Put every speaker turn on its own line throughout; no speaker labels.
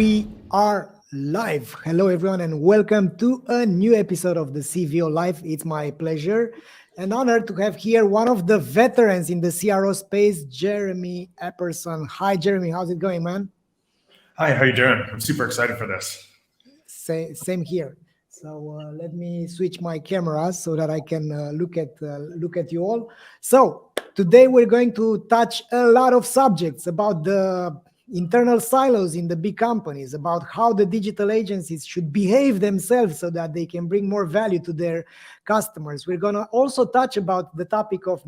We are live. Hello, everyone, and welcome to a new episode of the CVO Live. It's my pleasure and honor to have here one of the veterans in the CRO space, Jeremy Epperson. Hi, Jeremy. How's it going, man?
Hi, how you doing? I'm super excited for this.
Same here. So let me switch my camera so that I can look at you all. So today we're going to touch a lot of subjects about the internal silos in the big companies, about how the digital agencies should behave themselves so that they can bring more value to their customers. We're going to also touch about the topic of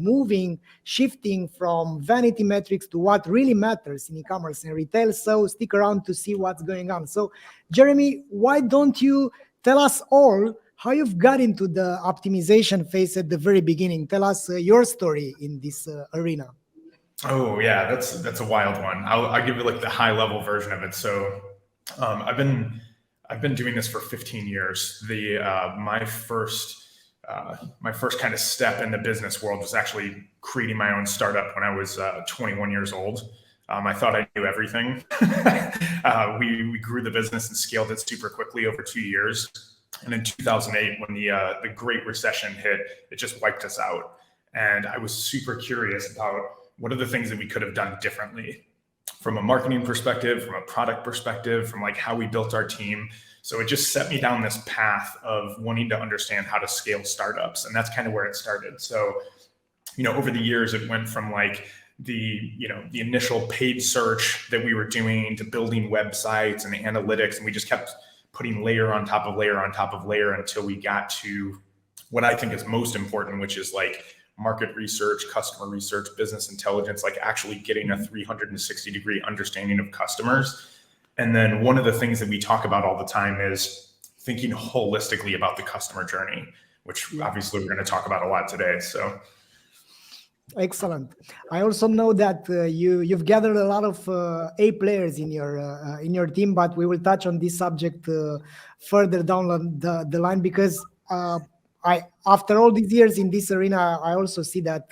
shifting from vanity metrics to what really matters in e-commerce and retail. So stick around to see what's going on. So Jeremy, why don't you tell us all how you've got into the optimization phase at the very beginning? Tell us your story in this arena.
Oh yeah, that's a wild one. I'll give you like the high level version of it. So I've been doing this for 15 years. My first kind of step in the business world was actually creating my own startup when I was 21 years old. I thought I knew everything. We grew the business and scaled it super quickly over 2 years. And in 2008, when the Great Recession hit, it just wiped us out. And I was super curious about what are the things that we could have done differently from a marketing perspective, from a product perspective, from like how we built our team. So it just set me down this path of wanting to understand how to scale startups. And that's kind of where it started. So, over the years, it went from like the initial paid search that we were doing to building websites and analytics. And we just kept putting layer on top of layer on top of layer until we got to what I think is most important, which is like market research, customer research, business intelligence, like actually getting a 360-degree understanding of customers. And then one of the things that we talk about all the time is thinking holistically about the customer journey, which obviously we're going to talk about a lot today. So
excellent. I also know that you've gathered a lot of A players in your team, but we will touch on this subject further down the line because after all these years in this arena, I also see that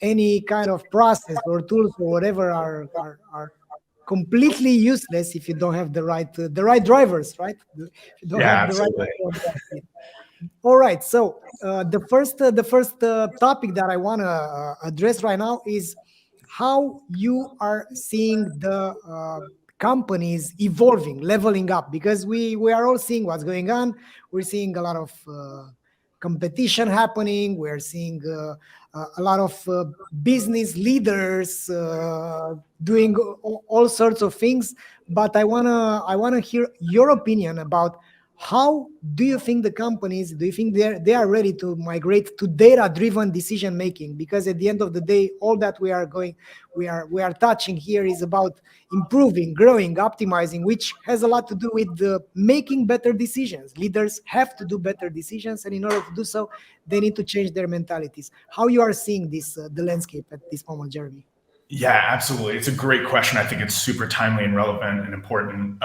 any kind of process or tools or whatever are completely useless if you don't have the right drivers, right? If you don't have
absolutely.
the right. All right. So the first topic that I want to address right now is how you are seeing the companies evolving, leveling up, because we are all seeing what's going on. We're seeing a lot of competition happening. We're seeing a lot of business leaders doing all sorts of things. But I wanna hear your opinion about how do you think they are ready to migrate to data-driven decision making? Because at the end of the day, all that we are touching here is about improving, growing, optimizing, which has a lot to do with making better decisions. Leaders have to do better decisions, and in order to do so, they need to change their mentalities. How you are seeing this the landscape at this moment, Jeremy?
Yeah, absolutely. It's a great question. I think it's super timely and relevant and important.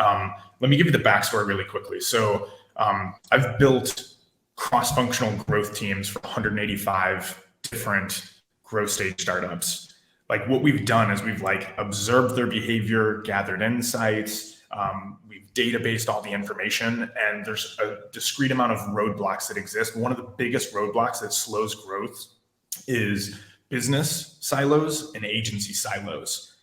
Let me give you the backstory really quickly. So I've built cross-functional growth teams for 185 different growth stage startups. Like what we've done is we've like observed their behavior, gathered insights, we've databased all the information, and there's a discrete amount of roadblocks that exist. One of the biggest roadblocks that slows growth is business silos and agency silos.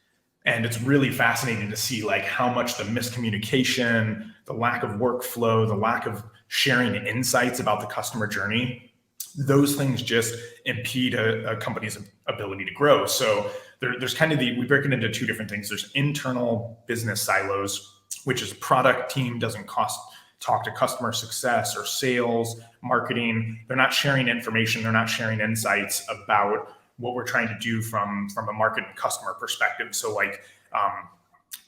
And it's really fascinating to see like how much the miscommunication, the lack of workflow, the lack of sharing insights about the customer journey, those things just impede a company's ability to grow. So there's kind of we break it into two different things. There's internal business silos, which is product team doesn't talk to customer success or sales, marketing. They're not sharing information. They're not sharing insights about what we're trying to do from a market and customer perspective. So like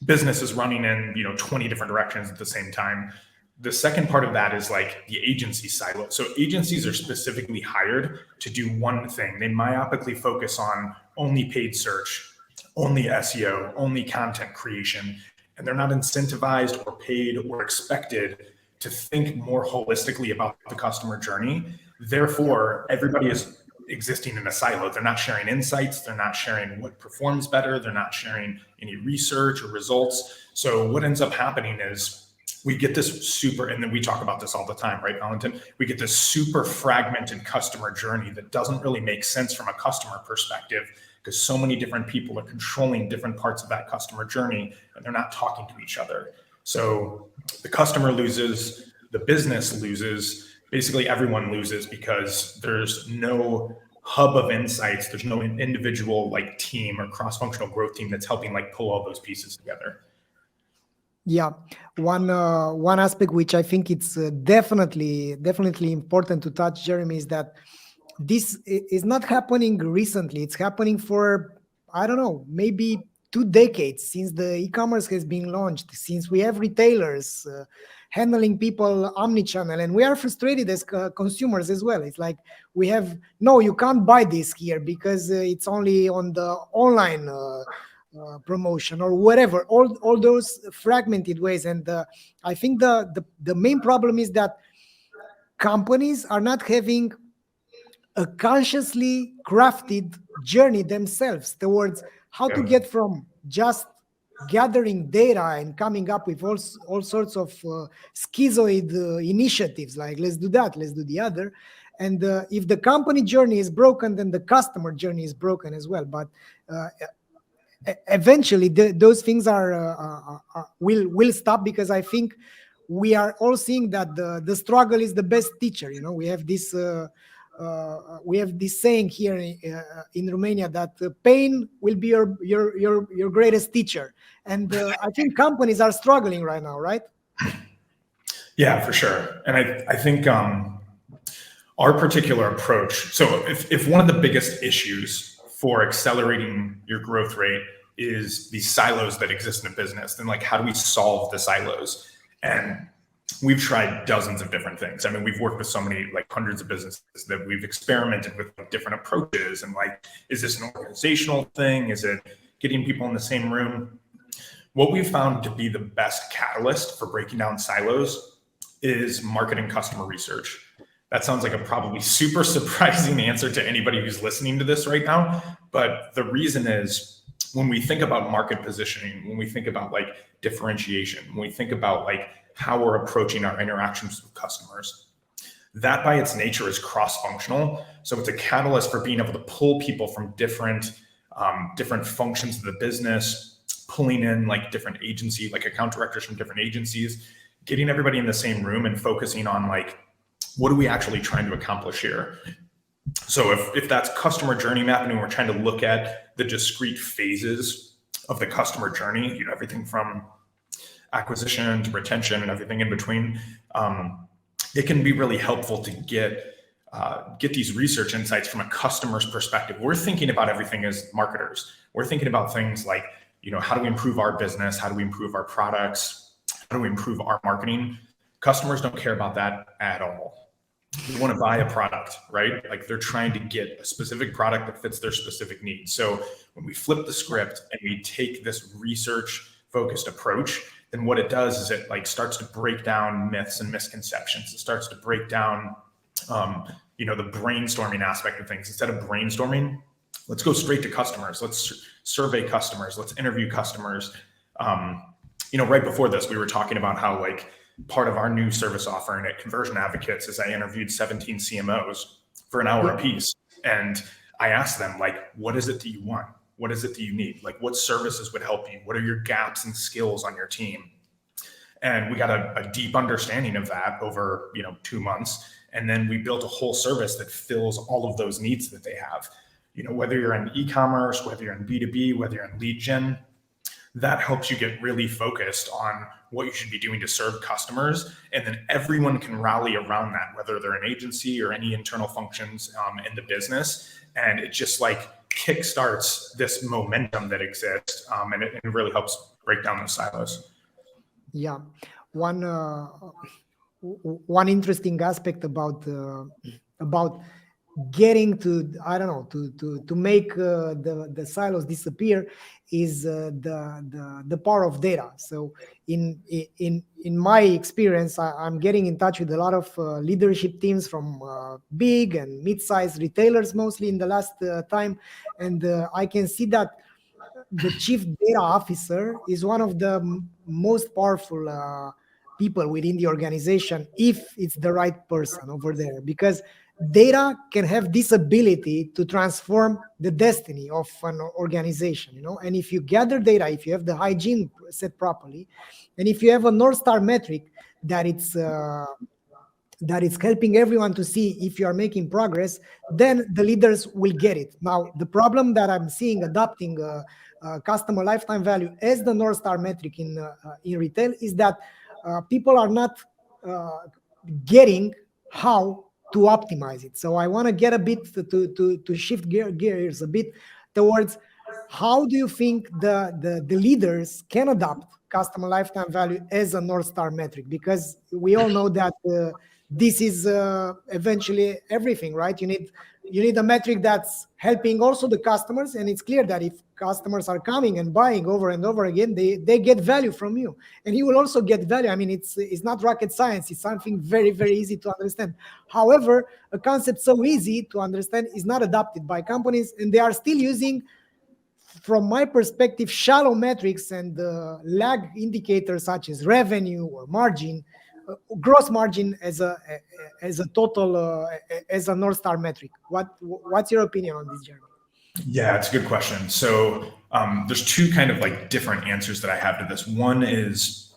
business is running in 20 different directions at the same time. The second part of that is like the agency silo. So agencies are specifically hired to do one thing. They myopically focus on only paid search, only SEO, only content creation, and they're not incentivized or paid or expected to think more holistically about the customer journey. Therefore, everybody is existing in a silo. They're not sharing insights. They're not sharing what performs better. They're not sharing any research or results. So what ends up happening is we get this super, and then we talk about this all the time, right, Valentin? We get this super fragmented customer journey that doesn't really make sense from a customer perspective, because so many different people are controlling different parts of that customer journey and they're not talking to each other. So the customer loses, the business loses, basically everyone loses, because there's no hub of insights. There's no individual like team or cross-functional growth team that's helping like pull all those pieces together.
Yeah, one aspect which I think it's definitely important to touch, Jeremy, is that this is not happening recently. It's happening for, I don't know, maybe 2 decades since the e-commerce has been launched, since we have retailers handling people omnichannel, and we are frustrated as consumers as well. It's like we have, no, you can't buy this here because it's only on the online promotion or whatever, all those fragmented ways. And I think the main problem is that companies are not having a consciously crafted journey themselves towards how to get from just gathering data and coming up with all sorts of schizoid initiatives, like let's do that, let's do the other. And if the company journey is broken, then the customer journey is broken as well. But eventually those things will stop, because I think we are all seeing that the struggle is the best teacher. We have this saying here in Romania that pain will be your greatest teacher, and I think companies are struggling right now, right?
Yeah, for sure. And I think our particular approach, so if one of the biggest issues for accelerating your growth rate is these silos that exist in a business, then like how do we solve the silos? And we've tried dozens of different things. I mean, we've worked with so many, like hundreds of businesses, that we've experimented with different approaches. And like, is this an organizational thing? Is it getting people in the same room? What we've found to be the best catalyst for breaking down silos is marketing customer research. That sounds like a probably super surprising answer to anybody who's listening to this right now. But the reason is, when we think about market positioning, when we think about like differentiation, when we think about like how we're approaching our interactions with customers, that by its nature is cross-functional. So it's a catalyst for being able to pull people from different functions of the business, pulling in like different agency, like account directors from different agencies, getting everybody in the same room and focusing on like, what are we actually trying to accomplish here? So if that's customer journey mapping, and we're trying to look at the discrete phases of the customer journey, everything from acquisition to retention and everything in between, it can be really helpful to get these research insights from a customer's perspective. We're thinking about everything as marketers. We're thinking about things like, how do we improve our business? How do we improve our products? How do we improve our marketing? Customers don't care about that at all. They want to buy a product, right? Like they're trying to get a specific product that fits their specific needs. So when we flip the script and we take this research focused approach, then what it does is it like starts to break down myths and misconceptions. It starts to break down, the brainstorming aspect of things. Instead of brainstorming, let's go straight to customers. Let's survey customers. Let's interview customers. Right before this, we were talking about how like part of our new service offering at Conversion Advocates is I interviewed 17 CMOs for an hour apiece. And I asked them, like, what is it that you want? What is it that you need? Like, what services would help you? What are your gaps and skills on your team? And we got a deep understanding of that over, 2 months. And then we built a whole service that fills all of those needs that they have. Whether you're in e-commerce, whether you're in B2B, whether you're in lead gen, that helps you get really focused on what you should be doing to serve customers. And then everyone can rally around that, whether they're an agency or any internal functions in the business. And it just like kickstarts this momentum that exists. And it really helps break down those silos.
Yeah. One interesting aspect about getting to, I don't know, to make the silos disappear is the power of data. So in my experience, I'm getting in touch with a lot of leadership teams from big and mid-sized retailers, mostly in the last time, and I can see that the chief data officer is one of the most powerful people within the organization, if it's the right person over there, because data can have this ability to transform the destiny of an organization, and if you gather data, if you have the hygiene set properly, and if you have a North Star metric that it's helping everyone to see if you are making progress, then the leaders will get it. Now, the problem that I'm seeing adopting customer lifetime value as the North Star metric in retail is that people are not uh, getting how to optimize it. So I want to get a bit to shift gears a bit towards how do you think the leaders can adopt customer lifetime value as a North Star metric? Because we all know that this is eventually everything, right? You need a metric that's helping also the customers, and it's clear that if customers are coming and buying over and over again, they get value from you, and you will also get value. I mean, it's not rocket science. It's something very, very easy to understand. However, a concept so easy to understand is not adopted by companies, and they are still using, from my perspective, shallow metrics and lag indicators such as revenue or margin, gross margin as a total as a North Star metric. What's your opinion on this, Jeremy?
Yeah, it's a good question. So there's two kind of like different answers that I have to this. One is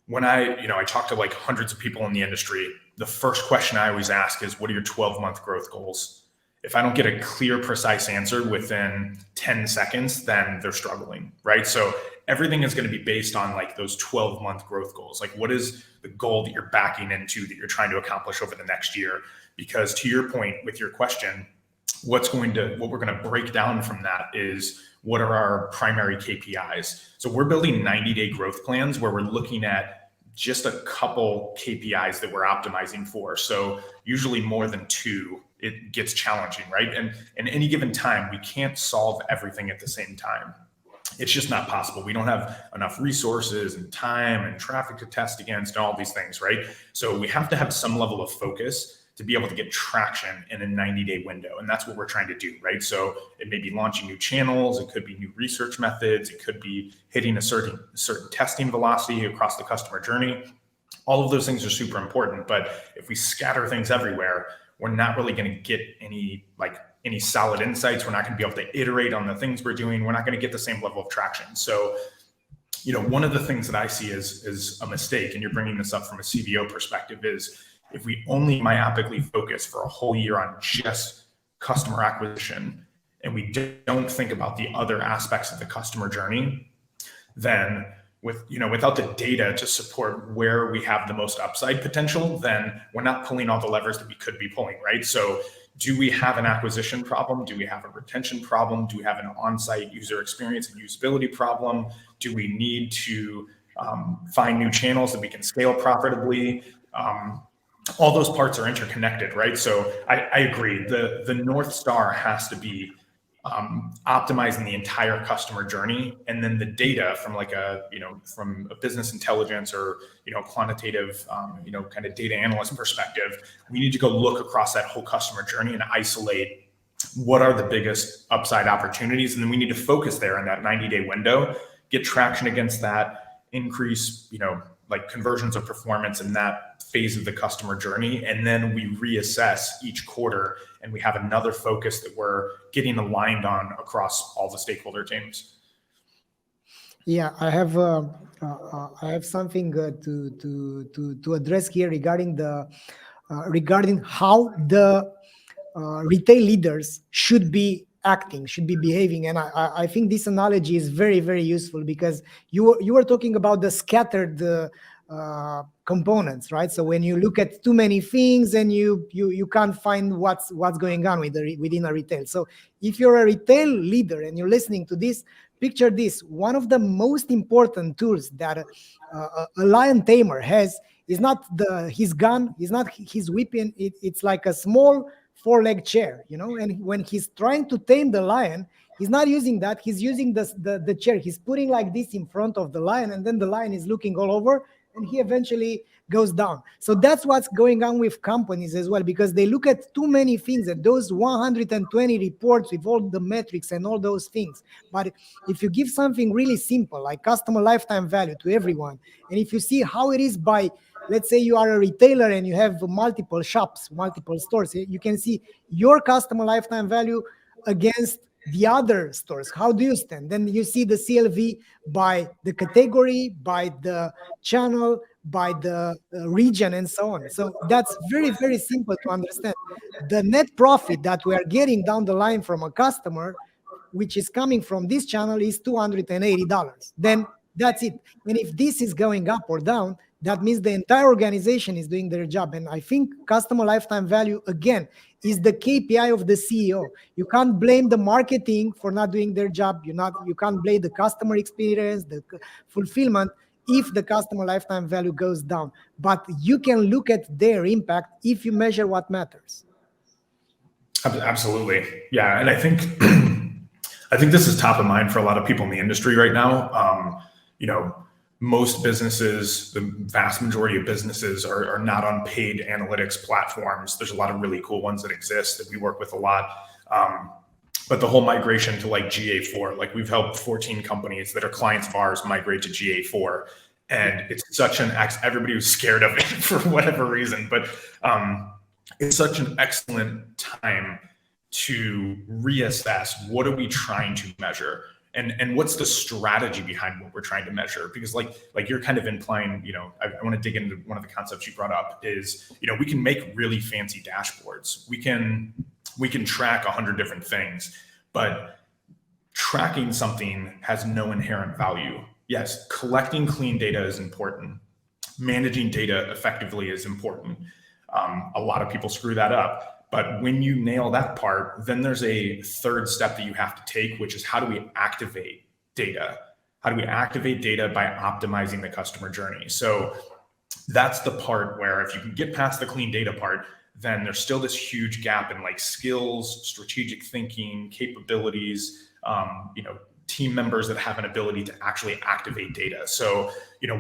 when I talk to like hundreds of people in the industry, the first question I always ask is, what are your 12-month growth goals? If I don't get a clear, precise answer within 10 seconds, then they're struggling, right? So everything is going to be based on like those 12-month growth goals. Like, what is the goal that you're backing into that you're trying to accomplish over the next year? Because to your point with your question, what we're going to break down from that is, what are our primary KPIs? So we're building 90-day growth plans where we're looking at just a couple KPIs that we're optimizing for. So usually more than two, it gets challenging, right? And in any given time, we can't solve everything at the same time. It's just not possible. We don't have enough resources and time and traffic to test against and all these things, right? So we have to have some level of focus to be able to get traction in a 90-day window. And that's what we're trying to do, right? So it may be launching new channels, it could be new research methods, it could be hitting a certain testing velocity across the customer journey. All of those things are super important. But if we scatter things everywhere, we're not really going to get any solid insights. We're not going to be able to iterate on the things we're doing. We're not going to get the same level of traction. So, one of the things that I see is a mistake, and you're bringing this up from a CVO perspective, is if we only myopically focus for a whole year on just customer acquisition and we don't think about the other aspects of the customer journey, then without the data to support where we have the most upside potential, then we're not pulling all the levers that we could be pulling, right? So do we have an acquisition problem? Do we have a retention problem? Do we have an on-site user experience and usability problem? Do we need to find new channels that we can scale profitably? All those parts are interconnected, right? So I agree. The North Star has to be optimizing the entire customer journey, and then the data from from a business intelligence or quantitative kind of data analyst perspective, we need to go look across that whole customer journey and isolate what are the biggest upside opportunities, and then we need to focus there in that 90-day window, get traction against that, increase conversions of performance in that phase of the customer journey. And then we reassess each quarter and we have another focus that we're getting aligned on across all the stakeholder teams.
Yeah, I have something to address here regarding how the retail leaders should be acting, should be behaving. And I think this analogy is very, very useful, because you were talking about the scattered components, right? So when you look at too many things and you can't find what's going on within a retail. So if you're a retail leader and you're listening to this, picture this: one of the most important tools that a lion tamer has is not his gun, is not his weapon. It's like a small four-leg chair, and when he's trying to tame the lion, he's not using that. He's using the chair. He's putting like this in front of the lion, and then the lion is looking all over, and he eventually goes down. So that's what's going on with companies as well, because they look at too many things, at those 120 reports with all the metrics and all those things. But if you give something really simple, like customer lifetime value to everyone, and if you see how it is by, let's say you are a retailer and you have multiple shops, multiple stores, you can see your customer lifetime value against the other stores. How do you stand? Then you see the CLV by the category, by the channel, by the region, and so on. So that's very, very simple to understand. The net profit that we are getting down the line from a customer, which is coming from this channel, is $280. Then that's it. And if this is going up or down, that means the entire organization is doing their job. And I think customer lifetime value, again, is the KPI of the CEO. You can't blame the marketing for not doing their job. You can't blame the customer experience, the fulfillment, if the customer lifetime value goes down. But you can look at their impact if you measure what matters.
Absolutely. Yeah. And I think this is top of mind for a lot of people in the industry right now. Most businesses, the vast majority of businesses are not on paid analytics platforms. There's a lot of really cool ones that exist that we work with a lot. But the whole migration to like GA4, like we've helped 14 companies that are clients of ours migrate to GA4. And it's such everybody was scared of it for whatever reason, but it's such an excellent time to reassess what are we trying to measure. And what's the strategy behind what we're trying to measure? Because like you're kind of implying, I want to dig into one of the concepts you brought up is, we can make really fancy dashboards. We can track 100 different things, but tracking something has no inherent value. Yes, collecting clean data is important. Managing data effectively is important. A lot of people screw that up. But when you nail that part, then there's a third step that you have to take, which is how do we activate data? How do we activate data by optimizing the customer journey? So that's the part where if you can get past the clean data part, then there's still this huge gap in like skills, strategic thinking, capabilities, team members that have an ability to actually activate data. So,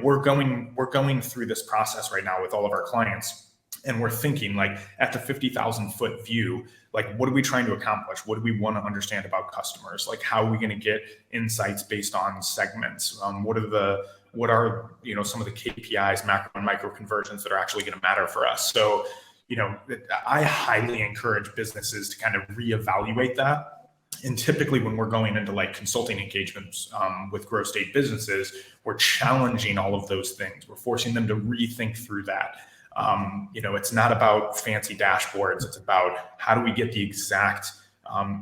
we're going through this process right now with all of our clients. And we're thinking like at the 50,000 foot view, like what are we trying to accomplish? What do we want to understand about customers? Like how are we going to get insights based on segments? What are some of the KPIs, macro and micro conversions that are actually going to matter for us? So, I highly encourage businesses to kind of reevaluate that. And typically when we're going into like consulting engagements with growth stage businesses, we're challenging all of those things. We're forcing them to rethink through that. It's not about fancy dashboards. It's about how do we get the exact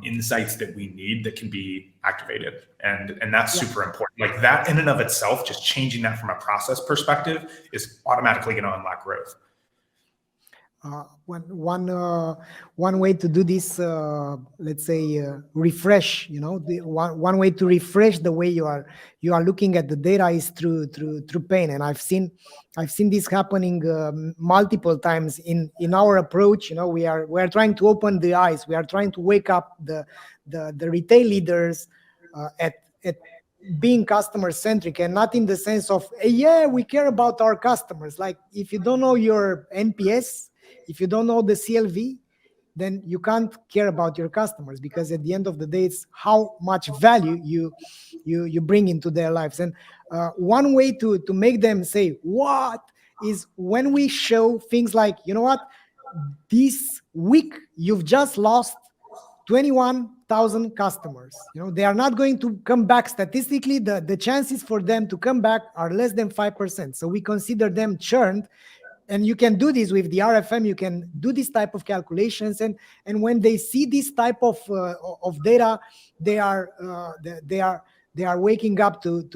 insights that we need that can be activated. And that's super important. Like that in and of itself, just changing that from a process perspective is automatically going to unlock growth.
One way to do this, let's say, refresh. One way to refresh the way you are looking at the data is through pain. And I've seen this happening multiple times in our approach. We are trying to open the eyes. We are trying to wake up the retail leaders at being customer centric, and not in the sense of we care about our customers. Like if you don't know your NPS, if you don't know the CLV, then you can't care about your customers, because at the end of the day, it's how much value you bring into their lives. And one way to make them say what is when we show things like, this week you've just lost 21,000 customers. They are not going to come back. Statistically, the chances for them to come back are less than 5%. So we consider them churned. And you can do this with the RFM. You can do this type of calculations, and when they see this type of data, they are waking up to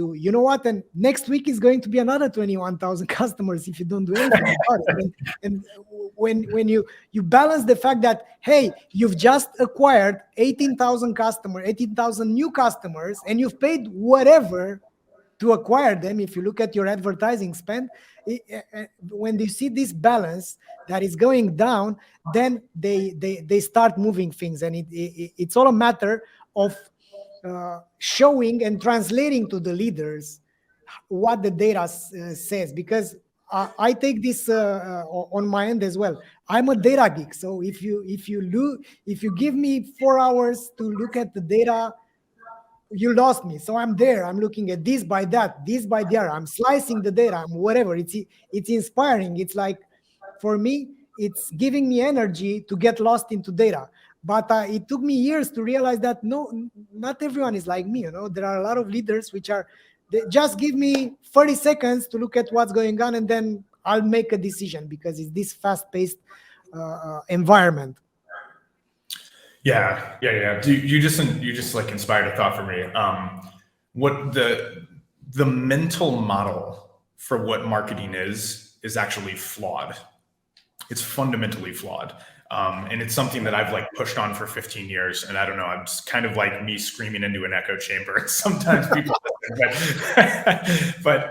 and next week is going to be another 21,000 customers if you don't do anything about it. And when you balance the fact that hey, you've just acquired 18,000 new customers, and you've paid whatever to acquire them. If you look at your advertising spend, when you see this balance that is going down, then they start moving things, and it's all a matter of showing and translating to the leaders what the data says, because I take this on my end as well. I'm a data geek, so if you give me 4 hours to look at the data, you lost me. So I'm there. I'm looking at this by that, this by the other. I'm slicing the data. I'm whatever. It's inspiring. It's like, for me, it's giving me energy to get lost into data. But it took me years to realize that no, not everyone is like me. There are a lot of leaders which are, they just give me 30 seconds to look at what's going on, and then I'll make a decision, because it's this fast-paced environment.
Yeah. You just like inspired a thought for me. What the mental model for what marketing is actually flawed. It's fundamentally flawed. And it's something that I've like pushed on for 15 years. And I don't know, I'm just kind of like me screaming into an echo chamber. Sometimes people, but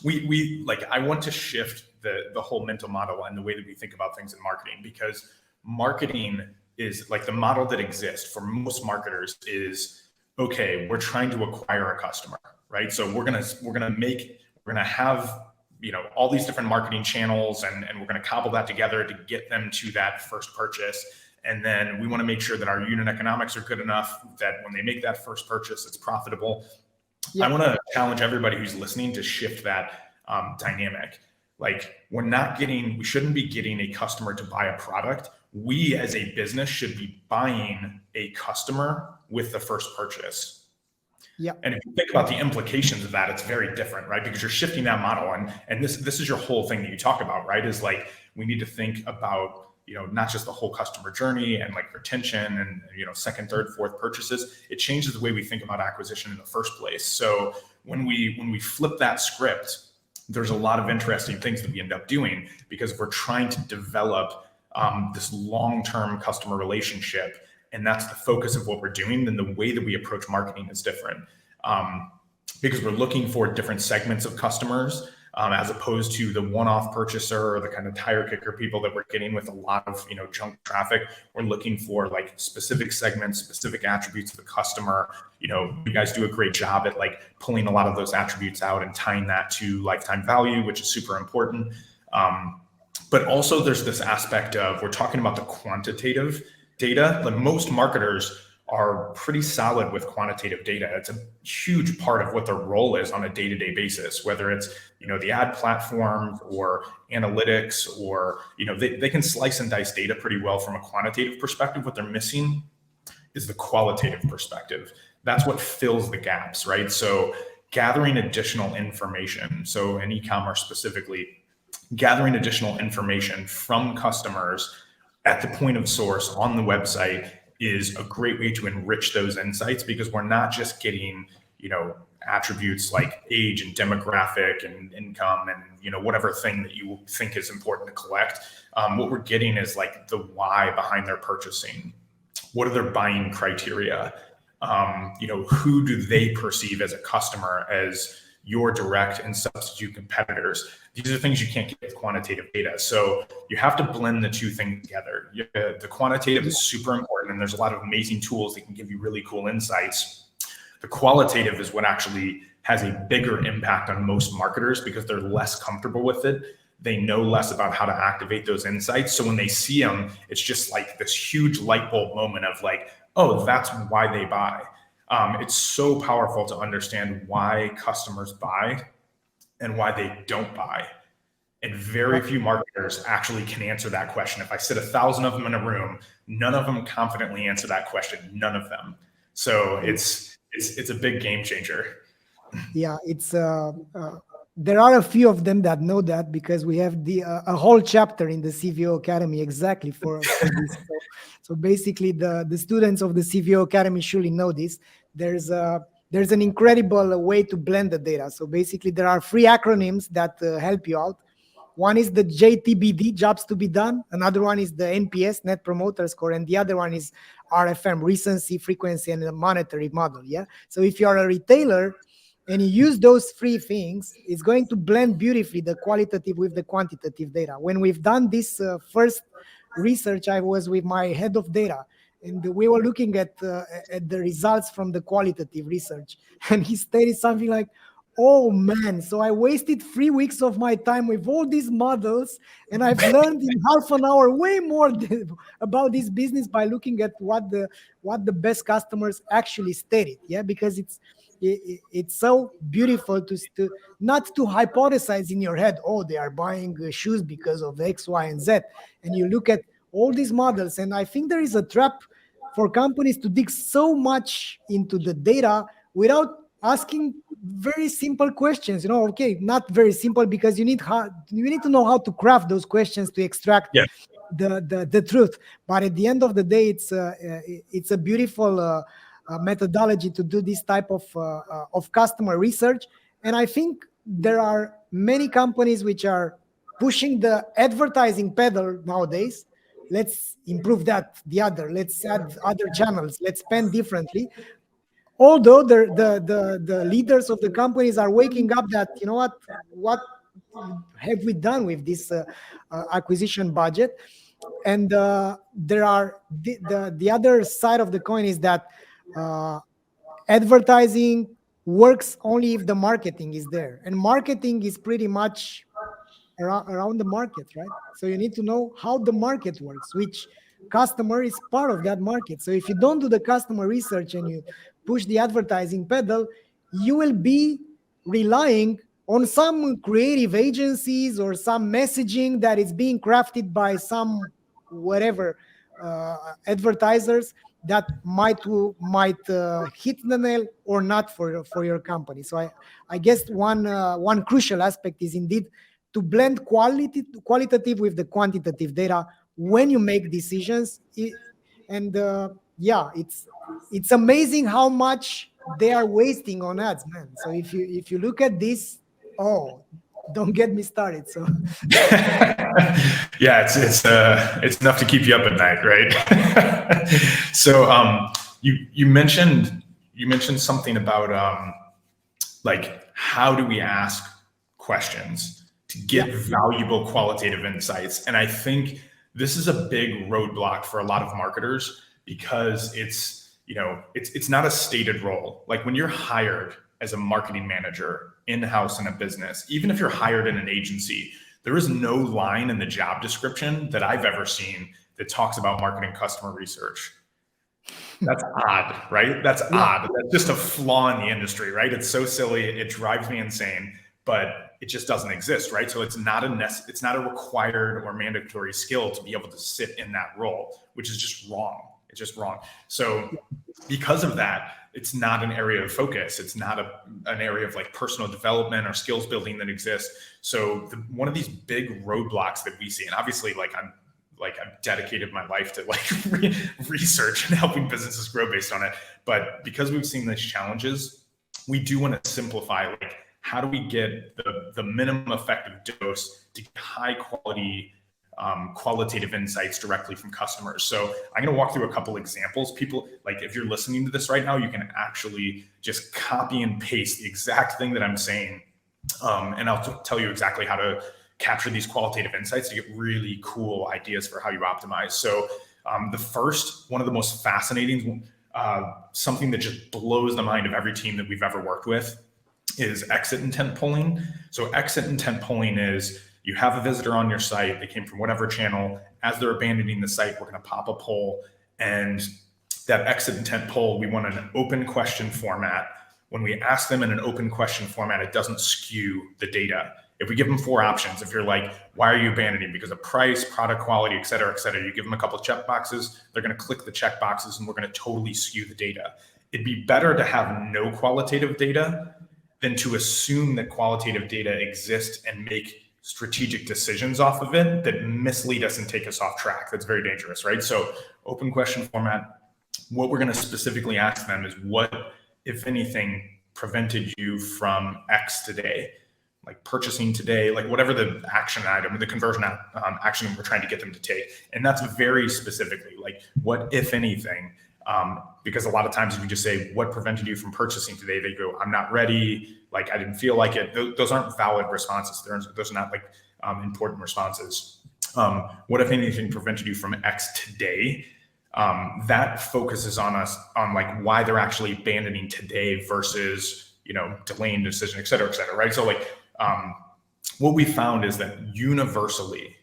we like, I want to shift the whole mental model and the way that we think about things in marketing, because marketing is like, the model that exists for most marketers is, okay, we're trying to acquire a customer, right? So we're gonna have, all these different marketing channels, and we're going to cobble that together to get them to that first purchase. And then we want to make sure that our unit economics are good enough that when they make that first purchase, it's profitable. Yeah. I want to challenge everybody who's listening to shift that dynamic. Like, we shouldn't be getting a customer to buy a product. We as a business should be buying a customer with the first purchase. Yeah. And if you think about the implications of that, it's very different, right? Because you're shifting that model, and this is your whole thing that you talk about, right? Is like, we need to think about, not just the whole customer journey and like retention and, second, third, fourth purchases. It changes the way we think about acquisition in the first place. So when we flip that script, there's a lot of interesting things that we end up doing, because we're trying to develop this long-term customer relationship. And that's the focus of what we're doing. Then the way that we approach marketing is different, because we're looking for different segments of customers, as opposed to the one-off purchaser or the kind of tire kicker people that we're getting with a lot of junk traffic. We're looking for like specific segments, specific attributes of the customer. You guys do a great job at like pulling a lot of those attributes out and tying that to lifetime value, which is super important. But also there's this aspect of, we're talking about the quantitative data. Like, most marketers are pretty solid with quantitative data. It's a huge part of what their role is on a day-to-day basis, whether it's, the ad platform or analytics, or, they can slice and dice data pretty well from a quantitative perspective. What they're missing is the qualitative perspective. That's what fills the gaps, right? So gathering additional information. So in e-commerce specifically, gathering additional information from customers at the point of source on the website is a great way to enrich those insights, because we're not just getting, attributes like age and demographic and income and, whatever thing that you think is important to collect. What we're getting is like the why behind their purchasing. What are their buying criteria? Who do they perceive as a customer as your direct and substitute competitors? These are things you can't get with quantitative data. So you have to blend the two things together. The quantitative is super important, and there's a lot of amazing tools that can give you really cool insights. The qualitative is what actually has a bigger impact on most marketers, because they're less comfortable with it. They know less about how to activate those insights. So when they see them, it's just like this huge light bulb moment of like, oh, that's why they buy. It's so powerful to understand why customers buy and why they don't buy. And very few marketers actually can answer that question. If I sit 1,000 of them in a room, none of them confidently answer that question. None of them. So it's a big game changer.
Yeah, it's there are a few of them that know that, because we have a whole chapter in the CVO Academy exactly for this. So basically, the students of the CVO Academy surely know this. There's an incredible way to blend the data. So basically, there are 3 acronyms that help you out. One is the JTBD, jobs to be done. Another one is the NPS, Net Promoter Score, and the other one is RFM, recency, frequency, and the monetary model. Yeah. So if you are a retailer, and you use those three things, it's going to blend beautifully the qualitative with the quantitative data. When we've done this first research, I was with my head of data, and we were looking at the results from the qualitative research, and he stated something like, "Oh man, so I wasted 3 weeks of my time with all these models, and I've learned in half an hour way more about this business by looking at what the best customers actually stated." Yeah, because it's so beautiful to not to hypothesize in your head, "Oh, they are buying shoes because of X, Y, and Z," and you look at all these models. And I think there is a trap for companies to dig so much into the data without asking very simple questions. Okay, not very simple, because you need to know how to craft those questions to extract
Yeah.
the truth. But at the end of the day, it's a beautiful methodology to do this type of customer research. And I think there are many companies which are pushing the advertising pedal nowadays. Let's improve that, let's add other channels, let's spend differently. Although the leaders of the companies are waking up that, what have we done with this acquisition budget? And there are the other side of the coin is that uh, advertising works only if the marketing is there, and marketing is pretty much around the market, right? So you need to know how the market works, which customer is part of that market. So if you don't do the customer research and you push the advertising pedal, you will be relying on some creative agencies or some messaging that is being crafted by some whatever advertisers that might hit the nail or not for your company. So I guess one crucial aspect is indeed to blend qualitative with the quantitative data when you make decisions. And yeah, it's amazing how much they are wasting on ads, man. So if you look at this, oh, don't get me started. So
Yeah, it's enough to keep you up at night, right? So you mentioned something about like, how do we ask questions to get valuable qualitative insights? And I think this is a big roadblock for a lot of marketers, because it's not a stated role. Like, when you're hired as a marketing manager in-house in a business, even if you're hired in an agency, there is no line in the job description that I've ever seen that talks about marketing customer research. That's odd, right? That's odd. That's just a flaw in the industry, right? It's so silly. It drives me insane, but it just doesn't exist, right? So it's not a required or mandatory skill to be able to sit in that role, which is just wrong. It's just wrong. So because of that, it's not an area of focus. It's not an area of like personal development or skills building that exists. So one of these big roadblocks that we see, and obviously I've dedicated my life to research and helping businesses grow based on it. But because we've seen these challenges, we do want to simplify, like, how do we get the minimum effective dose to get high quality qualitative insights directly from customers. So I'm going to walk through a couple examples. People, like, if you're listening to this right now, you can actually just copy and paste the exact thing that I'm saying. And I'll tell you exactly how to capture these qualitative insights to get really cool ideas for how you optimize. So one of the most fascinating, something that just blows the mind of every team that we've ever worked with, is exit intent polling. So exit intent polling is, you have a visitor on your site, they came from whatever channel. As they're abandoning the site, we're going to pop a poll. And that exit intent poll, we want an open question format. When we ask them in an open question format, it doesn't skew the data. If we give them 4 options, if you're like, why are you abandoning? Because of price, product quality, et cetera, you give them a couple of check boxes, they're going to click the check boxes, and we're going to totally skew the data. It'd be better to have no qualitative data than to assume that qualitative data exists and make strategic decisions off of it that mislead us and take us off track. That's very dangerous, right? So open question format, what we're going to specifically ask them is, what, if anything, prevented you from X today? Like purchasing today, like whatever the action item, the conversion action we're trying to get them to take. And that's very specifically, like, what, if anything, Because a lot of times if you just say, what prevented you from purchasing today? They go, I'm not ready. Like, I didn't feel like it. Those aren't valid responses. Those are not like important responses. What, if anything, prevented you from X today? That focuses on like why they're actually abandoning today versus, delaying the decision, et cetera, right? So like, what we found is that universally,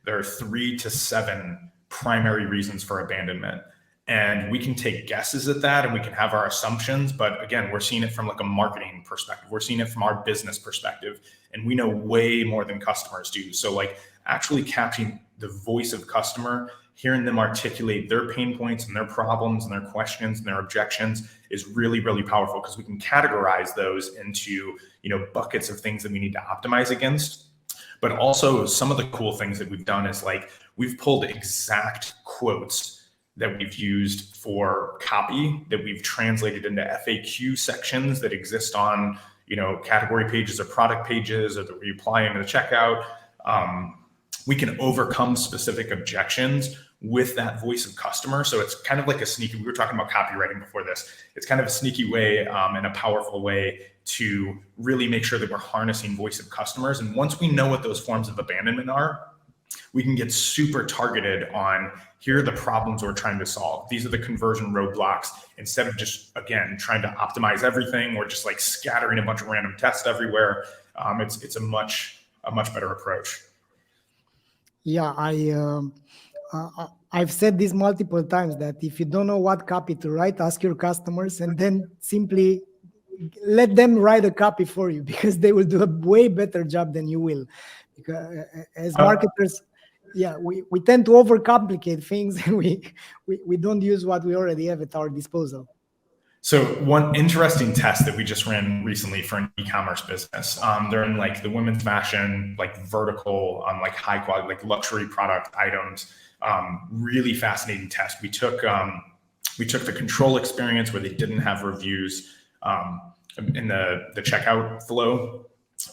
there are 3 to 7 primary reasons for abandonment. And we can take guesses at that and we can have our assumptions. But again, we're seeing it from like a marketing perspective. We're seeing it from our business perspective. And we know way more than customers do. So like actually capturing the voice of customer, hearing them articulate their pain points and their problems and their questions and their objections is really, really powerful, because we can categorize those into, buckets of things that we need to optimize against. But also some of the cool things that we've done is like, we've pulled exact quotes that we've used for copy that we've translated into FAQ sections that exist on, category pages or product pages, or that we apply into the checkout. We can overcome specific objections with that voice of customer. So it's kind of like a sneaky, we were talking about copywriting before this. It's kind of a sneaky way and a powerful way to really make sure that we're harnessing voice of customers. And once we know what those forms of abandonment are, we can get super targeted on, here are the problems we're trying to solve. These are the conversion roadblocks, instead of just, again, trying to optimize everything or just like scattering a bunch of random tests everywhere. It's a much better approach.
Yeah, I've said this multiple times, that if you don't know what copy to write, ask your customers and then simply let them write a copy for you, because they will do a way better job than you will. Because as marketers, we tend to overcomplicate things, and we don't use what we already have at our disposal.
So one interesting test that we just ran recently for an e-commerce business, they're in like the women's fashion, like vertical, like high quality, like luxury product items. Really fascinating test. We took the control experience where they didn't have reviews in the checkout flow.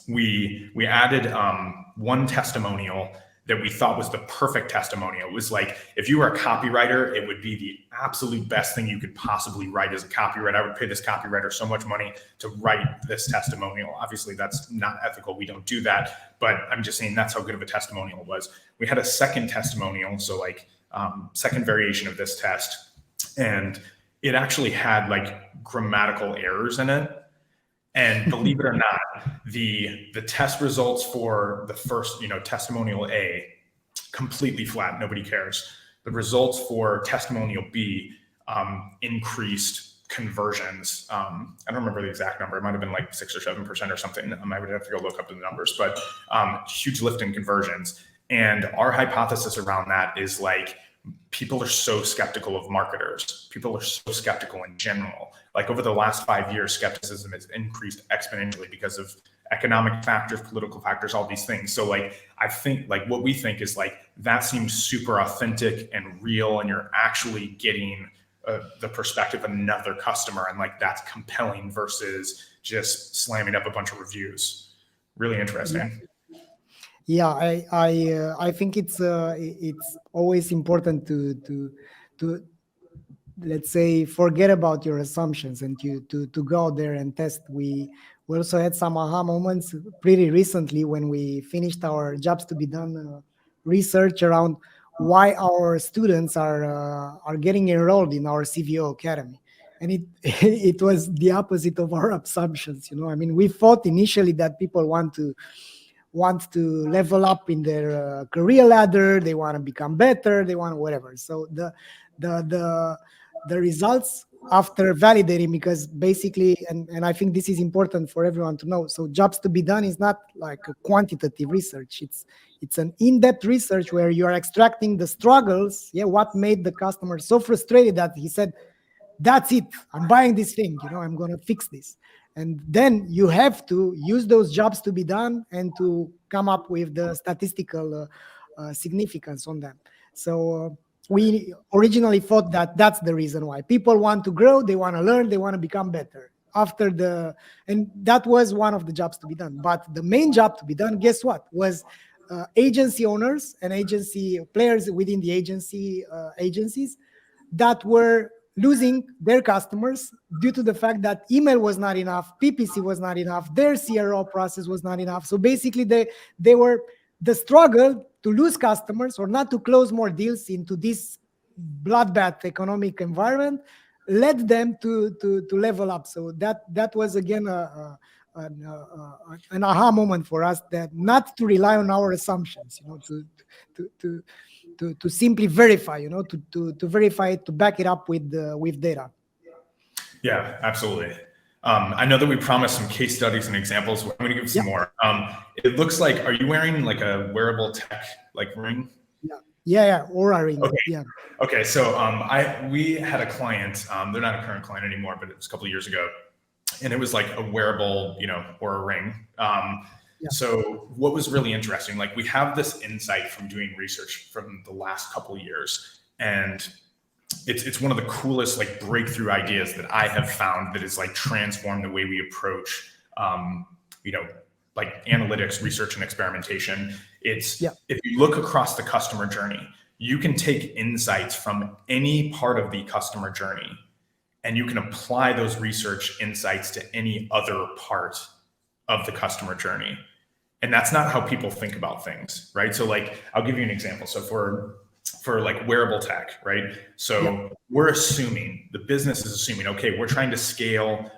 We added one testimonial that we thought was the perfect testimonial. It was like, if you were a copywriter, it would be the absolute best thing you could possibly write as a copywriter. I would pay this copywriter so much money to write this testimonial. Obviously, that's not ethical. We don't do that. But I'm just saying that's how good of a testimonial it was. We had a second testimonial, so like second variation of this test. And it actually had like grammatical errors in it. And believe it or not, the test results for the first, testimonial A, completely flat. Nobody cares. The results for testimonial B increased conversions. I don't remember the exact number. It might have been like 6 or 7% or something. I would have to go look up the numbers, but huge lift in conversions. And our hypothesis around that is like, people are so skeptical of marketers. People are so skeptical in general. Like over the last 5 years, skepticism has increased exponentially because of economic factors, political factors, all these things. So like, I think like what we think is like, that seems super authentic and real, and you're actually getting the perspective of another customer. And like, that's compelling versus just slamming up a bunch of reviews. Really interesting.
Yeah, I think it's always important to let's say forget about your assumptions and to go out there and test. We also had some aha moments pretty recently when we finished our jobs to be done research around why our students are getting enrolled in our CVO Academy. And it was the opposite of our assumptions. I mean, we thought initially that people want to level up in their career ladder, they want to become better, they want whatever. So the results after validating, because basically, and I think this is important for everyone to know, so jobs to be done is not like a quantitative research. It's an in-depth research where you are extracting the struggles, what made the customer so frustrated that he said, that's it, I'm buying this thing, I'm going to fix this. And then you have to use those jobs to be done and to come up with the statistical significance on them. So we originally thought that that's the reason why people want to grow, they want to learn, they want to become better. And that was one of the jobs to be done. But the main job to be done, guess what, was agency owners and agency players within the agencies that were losing their customers due to the fact that email was not enough, PPC was not enough, their CRO process was not enough. So basically, they were the struggle to lose customers or not to close more deals into this bloodbath economic environment led them to level up. So that was again an aha moment for us, that not to rely on our assumptions, to simply verify, to verify it, to back it up with data.
Yeah, absolutely. I know that we promised some case studies and examples. I'm going to give some more. It looks like, are you wearing like a wearable tech like ring?
Yeah, Aura ring.
Okay.
Yeah.
Okay. So we had a client. They're not a current client anymore, but it was a couple of years ago, and it was like a wearable, Aura ring. So what was really interesting, like we have this insight from doing research from the last couple of years, and it's one of the coolest like breakthrough ideas that I have found that has like transformed the way we approach, like analytics, research, and experimentation. It's if you look across the customer journey, you can take insights from any part of the customer journey and you can apply those research insights to any other part of the customer journey. And that's not how people think about things, right? So like, I'll give you an example. So for like wearable tech, right? So we're assuming, the business is assuming, okay, we're trying to scale,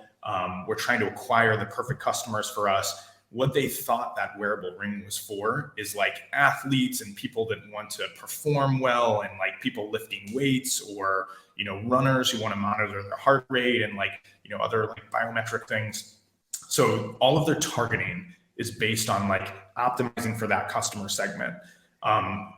we're trying to acquire the perfect customers for us. What they thought that wearable ring was for is like athletes and people that want to perform well, and like people lifting weights, or, runners who want to monitor their heart rate and like, other like biometric things. So all of their targeting is based on like optimizing for that customer segment.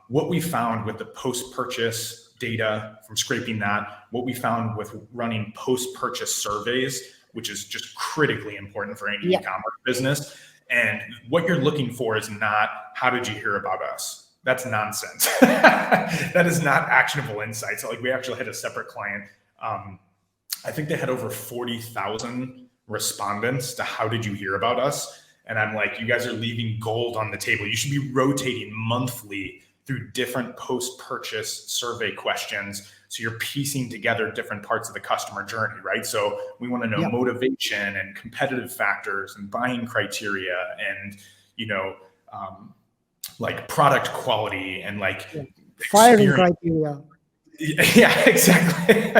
What we found with the post-purchase data from scraping that, what we found with running post-purchase surveys, which is just critically important for any e-commerce business. And what you're looking for is not, how did you hear about us? That's nonsense. That is not actionable insight. So like we actually had a separate client. I think they had over 40,000 respondents to how did you hear about us? And I'm like, you guys are leaving gold on the table. You should be rotating monthly through different post-purchase survey questions. So you're piecing together different parts of the customer journey, right? So we want to know motivation and competitive factors and buying criteria and, like product quality and like
firing criteria.
Yeah, exactly.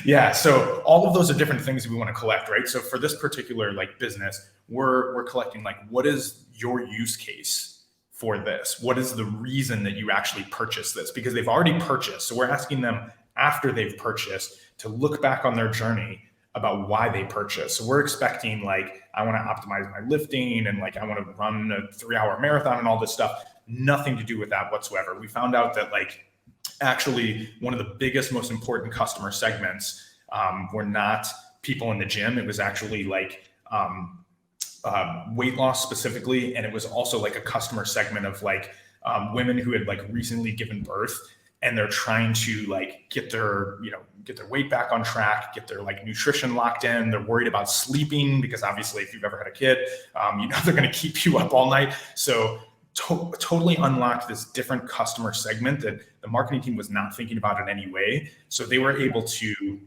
Yeah. So all of those are different things that we want to collect, right? So for this particular like business, we're collecting like, what is your use case for this? What is the reason that you actually purchased this? Because they've already purchased. So we're asking them after they've purchased to look back on their journey about why they purchased. So we're expecting like, I want to optimize my lifting and like, I want to run a 3-hour marathon and all this stuff. Nothing to do with that whatsoever. We found out that like, actually one of the biggest, most important customer segments were not people in the gym. It was actually like weight loss specifically. And it was also like a customer segment of like women who had like recently given birth, and they're trying to like get their weight back on track, get their like nutrition locked in. They're worried about sleeping because obviously if you've ever had a kid, they're going to keep you up all night. So totally unlocked this different customer segment that the marketing team was not thinking about in any way. So they were able to,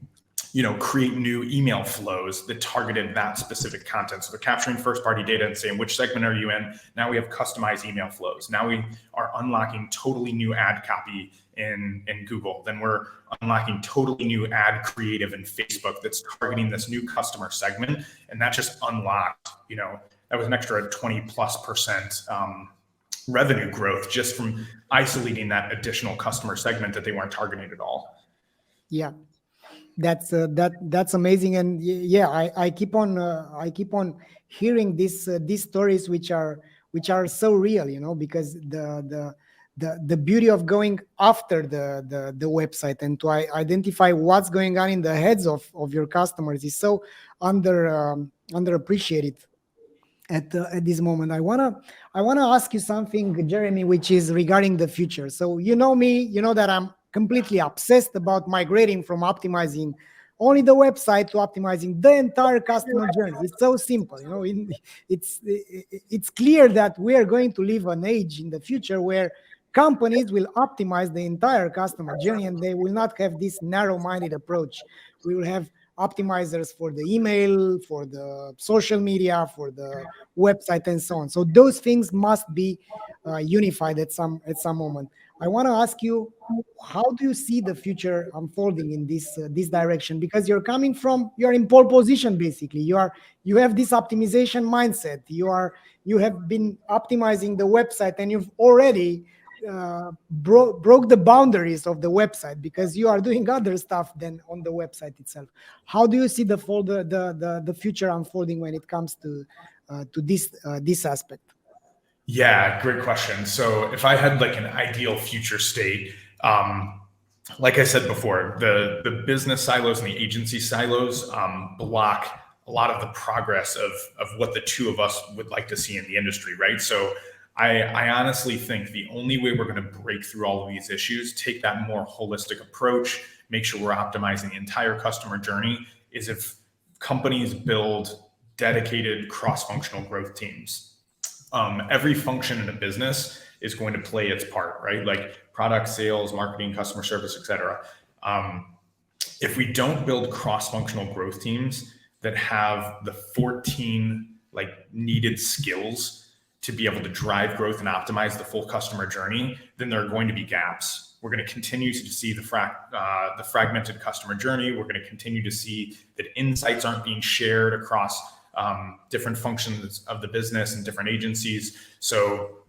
create new email flows that targeted that specific content. So they're capturing first party data and saying, which segment are you in? Now we have customized email flows. Now we are unlocking totally new ad copy in Google. Then we're unlocking totally new ad creative in Facebook that's targeting this new customer segment. And that just unlocked, that was an extra 20+% revenue growth just from isolating that additional customer segment that they weren't targeting at all.
Yeah, that's amazing. And I keep on hearing these stories which are so real, because the beauty of going after the website and to identify what's going on in the heads of your customers is so underappreciated at this moment. I wanna ask you something, Jeremy, which is regarding the future. So you know me, you know that I'm completely obsessed about migrating from optimizing only the website to optimizing the entire customer journey. It's so simple, it's clear that we are going to live an age in the future where companies will optimize the entire customer journey, and they will not have this narrow-minded approach. We will have optimizers for the email, for the social media, for the website, and so on. So those things must be unified at some moment. I want to ask you, how do you see the future unfolding in this direction? Because you're in pole position, basically. You have this optimization mindset. You have been optimizing the website, and you've already broke the boundaries of the website, because you are doing other stuff than on the website itself. How do you see the future unfolding when it comes to this aspect?
Yeah, great question. So if I had like an ideal future state, like I said before, the business silos and the agency silos block a lot of the progress of what the two of us would like to see in the industry, right? So I honestly think the only way we're going to break through all of these issues, take that more holistic approach, make sure we're optimizing the entire customer journey, is if companies build dedicated cross-functional growth teams. Every function in a business is going to play its part, right? Like product, sales, marketing, customer service, etc. If we don't build cross-functional growth teams that have the 14 like needed skills to be able to drive growth and optimize the full customer journey, then there are going to be gaps. We're going to continue to see the fragmented customer journey. We're going to continue to see that insights aren't being shared across different functions of the business and different agencies. So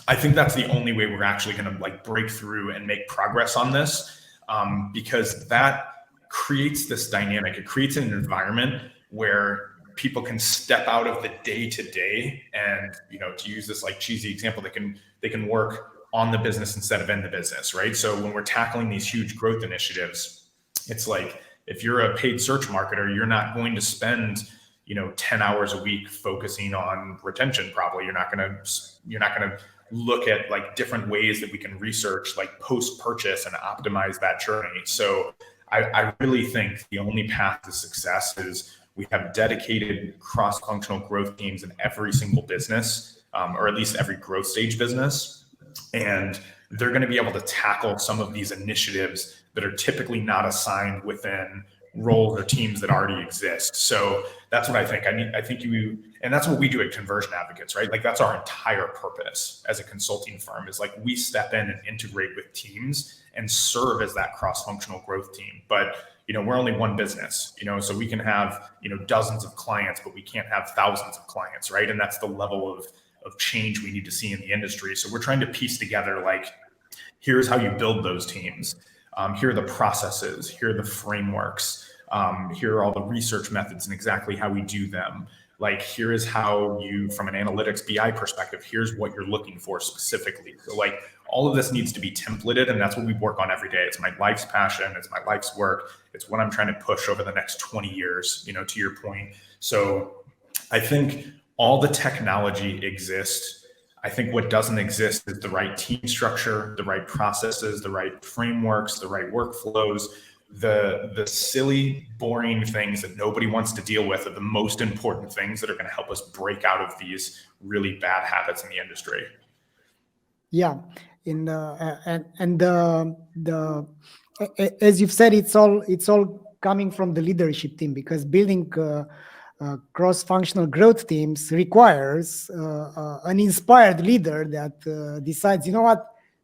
I think that's the only way we're actually going to like break through and make progress on this, because that creates this dynamic. It creates an environment where people can step out of the day-to-day and, you know, to use this like cheesy example, they can work on the business instead of in the business, right? So when we're tackling these huge growth initiatives, it's like, if you're a paid search marketer, you're not going to spend, 10 hours a week focusing on retention. Probably you're not going to look at like different ways that we can research like post-purchase and optimize that journey. So I really think the only path to success is we have dedicated cross-functional growth teams in every single business, or at least every growth stage business. And they're going to be able to tackle some of these initiatives that are typically not assigned within roles or teams that already exist. So that's what I think. I think and that's what we do at Conversion Advocates, right? Like that's our entire purpose as a consulting firm, is like we step in and integrate with teams and serve as that cross-functional growth team. But we're only one business, so we can have, dozens of clients, but we can't have thousands of clients, right? And that's the level of change we need to see in the industry. So we're trying to piece together, like, here's how you build those teams. Here are the processes, here are the frameworks, here are all the research methods and exactly how we do them. Like, here is how you, from an analytics BI perspective, here's what you're looking for specifically. So like all of this needs to be templated, and that's what we work on every day. It's my life's passion. It's my life's work. It's what I'm trying to push over the next 20 years, to your point. So I think all the technology exists. I think what doesn't exist is the right team structure, the right processes, the right frameworks, the right workflows. The silly, boring things that nobody wants to deal with are the most important things that are going to help us break out of these really bad habits in the industry.
Yeah, as you've said, it's all coming from the leadership team, because building cross-functional growth teams requires an inspired leader that decides,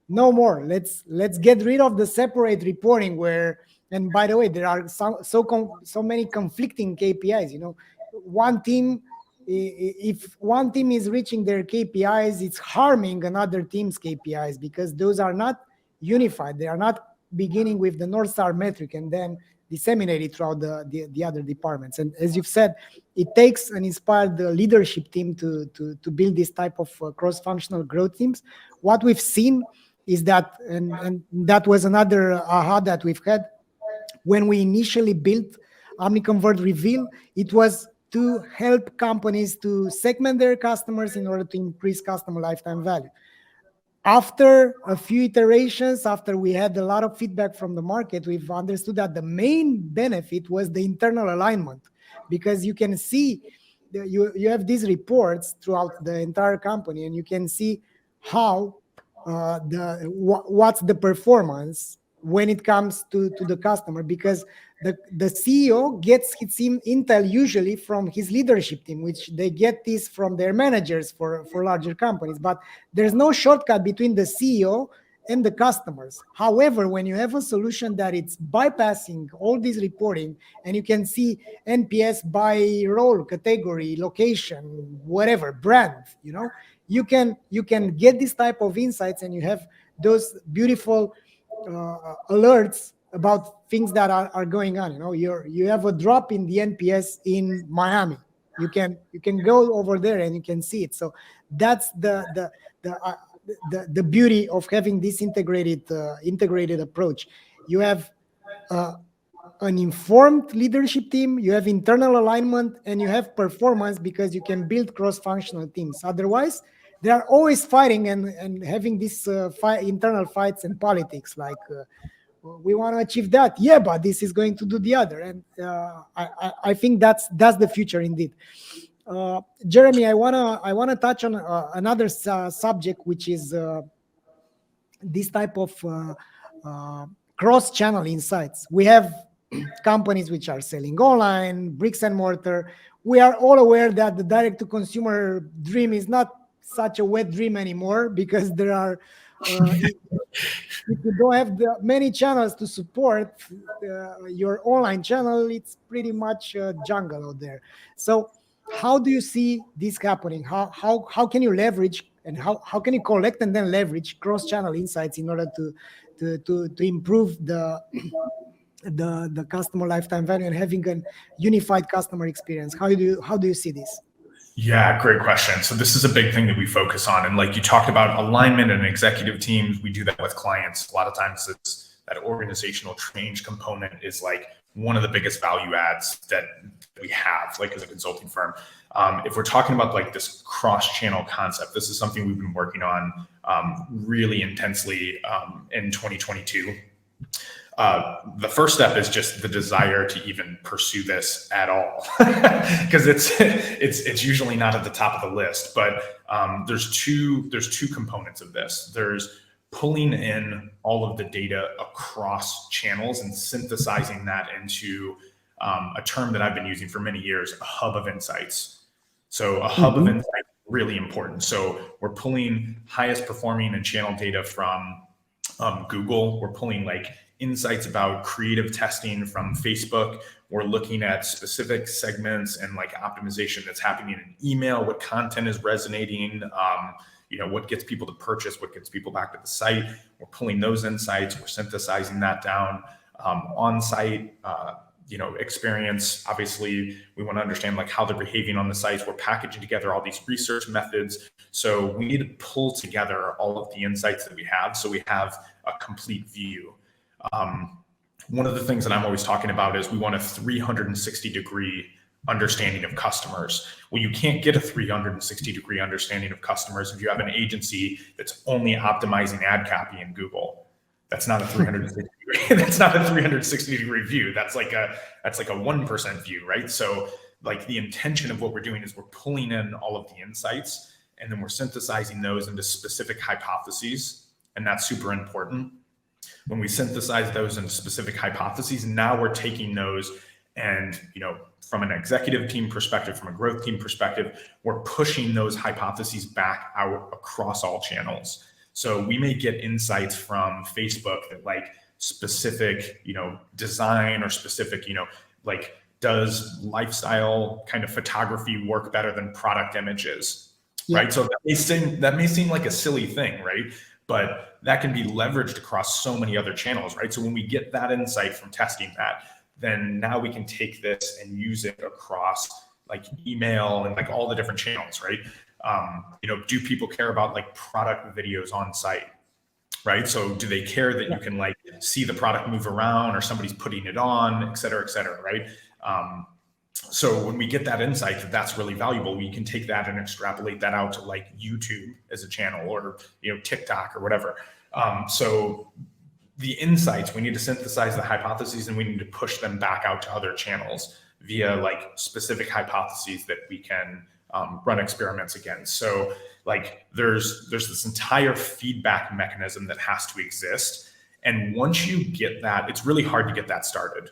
no more. Let's get rid of the separate reporting where. And by the way, there are so many conflicting KPIs. One team, if one team is reaching their KPIs, it's harming another team's KPIs, because those are not unified. They are not beginning with the North Star metric and then disseminated throughout the other departments. And as you've said, it takes an inspired leadership team to build this type of cross-functional growth teams. What we've seen is that, and that was another aha that we've had, when we initially built OmniConvert Reveal, it was to help companies to segment their customers in order to increase customer lifetime value. After a few iterations, after we had a lot of feedback from the market, we've understood that the main benefit was the internal alignment, because you can see, you have these reports throughout the entire company, and you can see how what's the performance when it comes to the customer, because the CEO gets his intel usually from his leadership team, which they get this from their managers for larger companies. But there's no shortcut between the CEO and the customers. However, when you have a solution that it's bypassing all this reporting, and you can see NPS by role, category, location, whatever, brand, you can get this type of insights, and you have those beautiful alerts about things that are going on. You have a drop in the NPS in Miami. You can go over there and you can see it. So that's the beauty of having this integrated approach. You have an informed leadership team, you have internal alignment, and you have performance, because you can build cross-functional teams. Otherwise, they are always fighting and having these internal fights and politics, like we want to achieve that, yeah, but this is going to do the other. And I think that's the future indeed. Jeremy, I wanna touch on another subject, which is this type of cross-channel insights. We have companies which are selling online, bricks and mortar. We are all aware that the direct-to-consumer dream is not such a wet dream anymore, because there are if you don't have many channels to support your online channel, it's pretty much a jungle out there. So how do you see this happening? How can you leverage, and how can you collect and then leverage cross-channel insights in order to improve the customer lifetime value and having a unified customer experience? How do you see this?
Yeah, great question. So this is a big thing that we focus on. And like you talked about alignment and executive teams, we do that with clients. A lot of times it's that organizational change component is like one of the biggest value adds that we have, like as a consulting firm. If we're talking about like this cross-channel concept, this is something we've been working on really intensely in 2022. The first step is just the desire to even pursue this at all, because it's usually not at the top of the list. But there's two components of this. There's pulling in all of the data across channels and synthesizing that into a term that I've been using for many years, a hub of insights. So a hub of insights is really important. So we're pulling highest performing and channel data from Google. We're pulling like insights about creative testing from Facebook. We're looking at specific segments and like optimization that's happening in email, what content is resonating, what gets people to purchase, what gets people back to the site. We're pulling those insights, we're synthesizing that down. On-site, experience. Obviously, we want to understand like how they're behaving on the sites. We're packaging together all these research methods. So we need to pull together all of the insights that we have, so we have a complete view. One of the things that I'm always talking about is we want a 360-degree understanding of customers. Well, you can't get a 360-degree understanding of customers if you have an agency that's only optimizing ad copy in Google. That's not a 360 degree. That's not a 360-degree view. That's like a 1% view, right? So like the intention of what we're doing is we're pulling in all of the insights, and then we're synthesizing those into specific hypotheses, and that's super important. When we synthesize those into specific hypotheses, now we're taking those and, from an executive team perspective, from a growth team perspective, we're pushing those hypotheses back out across all channels. So we may get insights from Facebook that like specific, design or specific, like does lifestyle kind of photography work better than product images, right? So that may seem like a silly thing, right? But that can be leveraged across so many other channels, right? So when we get that insight from testing that, then now we can take this and use it across like email and like all the different channels, right? Do people care about like product videos on site, right? So do they care that you can like see the product move around or somebody's putting it on, et cetera, right? So when we get that insight that that's really valuable, we can take that and extrapolate that out to like YouTube as a channel or, TikTok or whatever. So the insights, we need to synthesize the hypotheses and we need to push them back out to other channels via like specific hypotheses that we can run experiments against. So like there's this entire feedback mechanism that has to exist. And once you get that, it's really hard to get that started.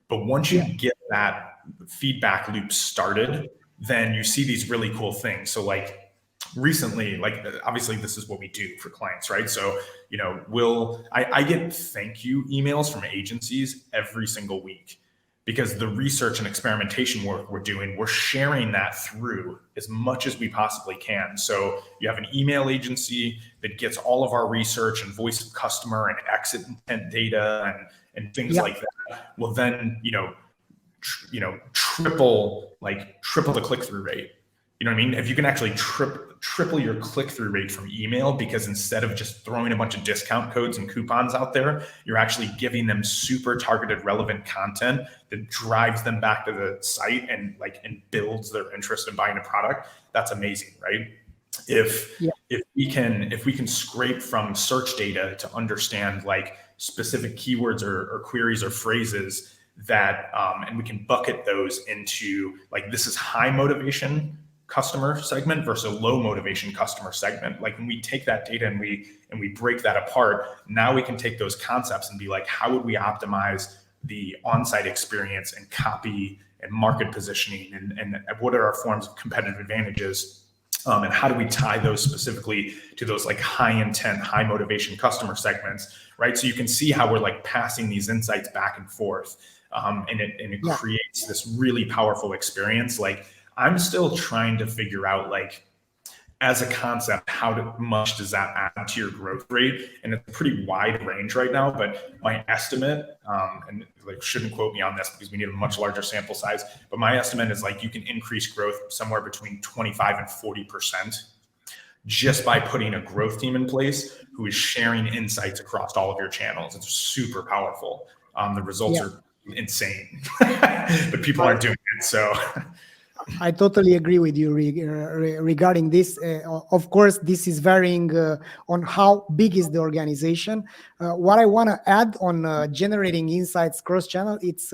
But once you get that feedback loop started, then you see these really cool things. So like recently, like obviously this is what we do for clients, right? So, you know, I get thank you emails from agencies every single week, because the research and experimentation work we're doing, we're sharing that through as much as we possibly can. So you have an email agency that gets all of our research and voice of customer and exit intent data and things like that. Well, then, triple the click-through rate. You know what I mean? If you can actually triple your click-through rate from email, because instead of just throwing a bunch of discount codes and coupons out there, you're actually giving them super targeted, relevant content that drives them back to the site and builds their interest in buying a product. That's amazing, right? If we can scrape from search data to understand like specific keywords or queries or phrases that, and we can bucket those into like, this is high motivation customer segment versus a low motivation customer segment. Like when we take that data and we break that apart, now we can take those concepts and be like, how would we optimize the on-site experience and copy and market positioning, and what are our forms of competitive advantages, and how do we tie those specifically to those like high intent, high motivation customer segments, right? So you can see how we're like passing these insights back and forth, and it creates this really powerful experience. Like I'm still trying to figure out, like, as a concept, how much does that add to your growth rate? And it's a pretty wide range right now, but my estimate, and like shouldn't quote me on this because we need a much larger sample size, but my estimate is like you can increase growth somewhere between 25 and 40% just by putting a growth team in place who is sharing insights across all of your channels. It's super powerful. The results are insane, but people aren't doing it. So
I totally agree with you regarding this. Of course, this is varying on how big is the organization. What I want to add on generating insights cross-channel, it's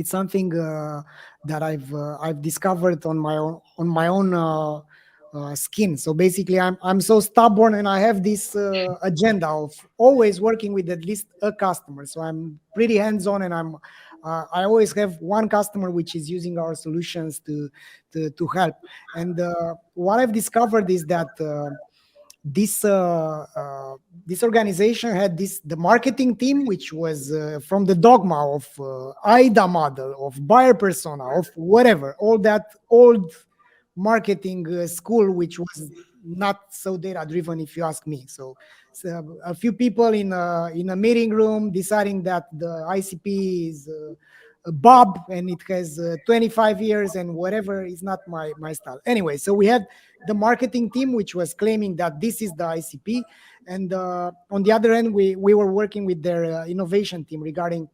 something that I've discovered on my own skin. So basically, I'm so stubborn, and I have this agenda of always working with at least a customer. So I'm pretty hands-on, and I always have one customer which is using our solutions to help. And what I've discovered is that this organization had the marketing team, which was from the dogma of AIDA model, of buyer persona, of whatever, all that old marketing school, which was not so data driven, if you ask me. So a few people in a meeting room deciding that the ICP is Bob and it has 25 years and whatever is not my style. Anyway, so we had the marketing team, which was claiming that this is the ICP. And on the other end, we were working with their innovation team regarding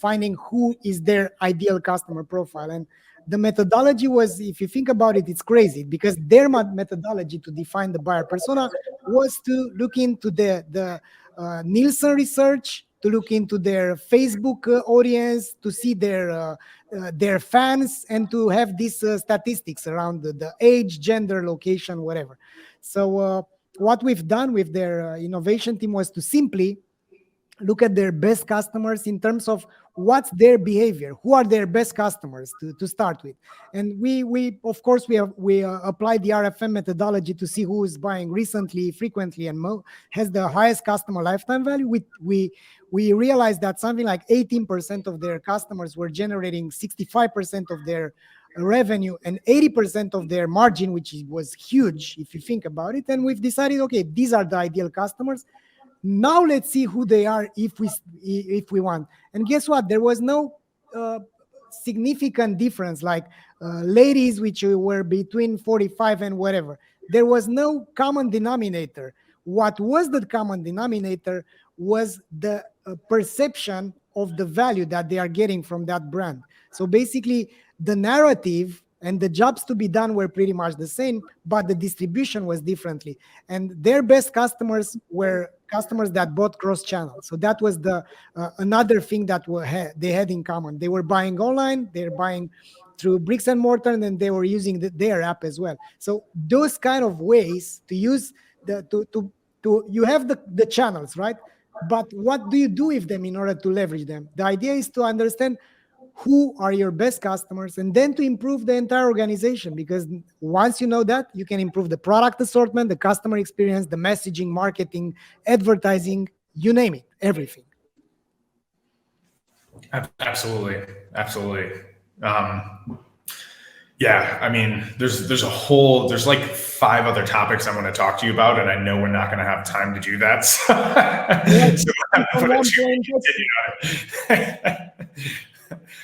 finding who is their ideal customer profile. And the methodology was, if you think about it, it's crazy, because their methodology to define the buyer persona was to look into the Nielsen research, to look into their Facebook audience, to see their fans, and to have these statistics around the age, gender, location, whatever. So what we've done with their innovation team was to simply look at their best customers in terms of what's their behavior, who are their best customers to start with. And we of course we applied the RFM methodology to see who is buying recently, frequently, and has the highest customer lifetime value. We realized that something like 18% of their customers were generating 65% of their revenue and 80% of their margin, which was huge if you think about it. And we've decided, okay, these are the ideal customers. Now let's see who they are if we want. And guess what? There was no significant difference, like ladies which were between 45 and whatever. There was no common denominator. What was the common denominator was the perception of the value that they are getting from that brand. So basically, the narrative and the jobs to be done were pretty much the same, but the distribution was differently. And their best customers were customers that bought cross-channel. So that was the another thing that they had in common. They were buying online, they're buying through bricks and mortar, and then they were using their app as well. So those kind of ways to use to you have the channels, right? But what do you do with them in order to leverage them? The idea is to understand who are your best customers and then to improve the entire organization, because once you know that, you can improve the product assortment, the customer experience, the messaging, marketing, advertising, you name it, everything.
Absolutely. Yeah, I mean, there's like 5 other topics I want to talk to you about, and I know we're not going to have time to do that. So, I'm going to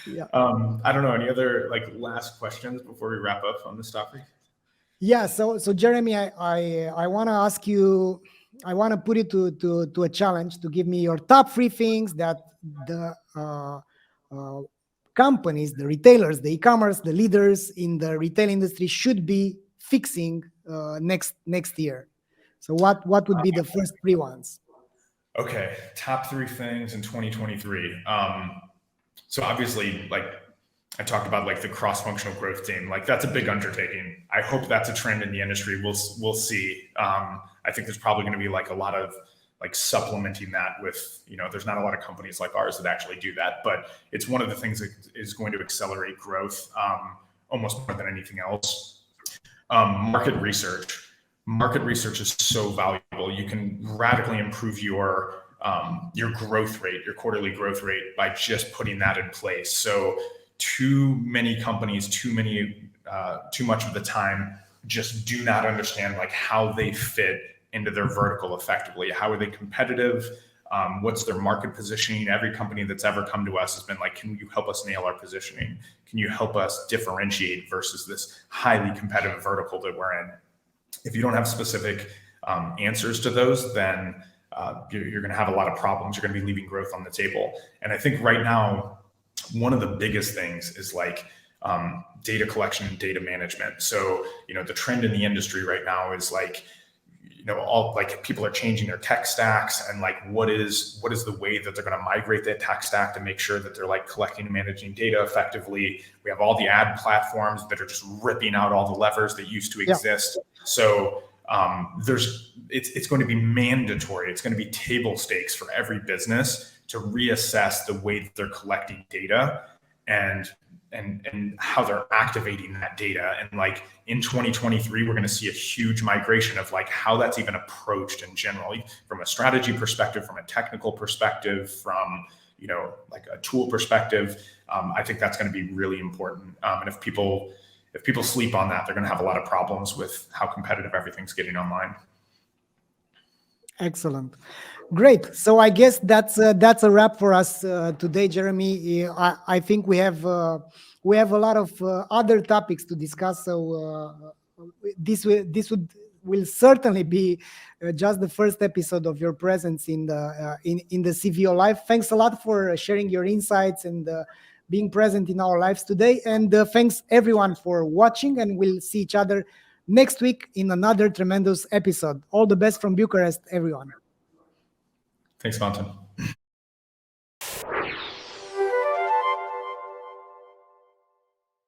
Yeah.
I don't know, any other like last questions before we wrap up on this topic?
Yeah. So Jeremy, I want to ask you. I want to put it to a challenge to give me your top 3 things that the companies, the retailers, the e-commerce, the leaders in the retail industry should be fixing next year. So what would be the first 3 ones?
Okay, top 3 things in 2023. So obviously, like I talked about, like the cross-functional growth team, like that's a big undertaking. I hope that's a trend in the industry. We'll see. I think there's probably going to be like a lot of like supplementing that with, there's not a lot of companies like ours that actually do that, but it's one of the things that is going to accelerate growth almost more than anything else. Market research. Market research is so valuable. You can radically improve your growth rate, your quarterly growth rate, by just putting that in place. So too many companies, too much of the time just do not understand like how they fit into their vertical effectively. How are they competitive? What's their market positioning? Every company that's ever come to us has been like, can you help us nail our positioning? Can you help us differentiate versus this highly competitive vertical that we're in? If you don't have specific answers to those, then you're going to have a lot of problems. You're going to be leaving growth on the table. And I think right now, one of the biggest things is like data collection and data management. So, the trend in the industry right now is like, all like people are changing their tech stacks, and like what is the way that they're going to migrate their tech stack to make sure that they're like collecting and managing data effectively. We have all the ad platforms that are just ripping out all the levers that used to exist. Yeah. So it's going to be mandatory. It's going to be table stakes for every business to reassess the way that they're collecting data and how they're activating that data. And like in 2023, we're going to see a huge migration of like how that's even approached in general, from a strategy perspective, from a technical perspective, from, like a tool perspective. I think that's going to be really important. And if people sleep on that, they're going to have a lot of problems with how competitive everything's getting online.
Excellent. Great. So I guess that's a wrap for us today, Jeremy. I think we have a lot of other topics to discuss. So this will certainly be just the first episode of your presence in the CVO Live. Thanks a lot for sharing your insights and being present in our lives today. And thanks everyone for watching. And we'll see each other next week in another tremendous episode. All the best from Bucharest, everyone.
Thanks, Valentin.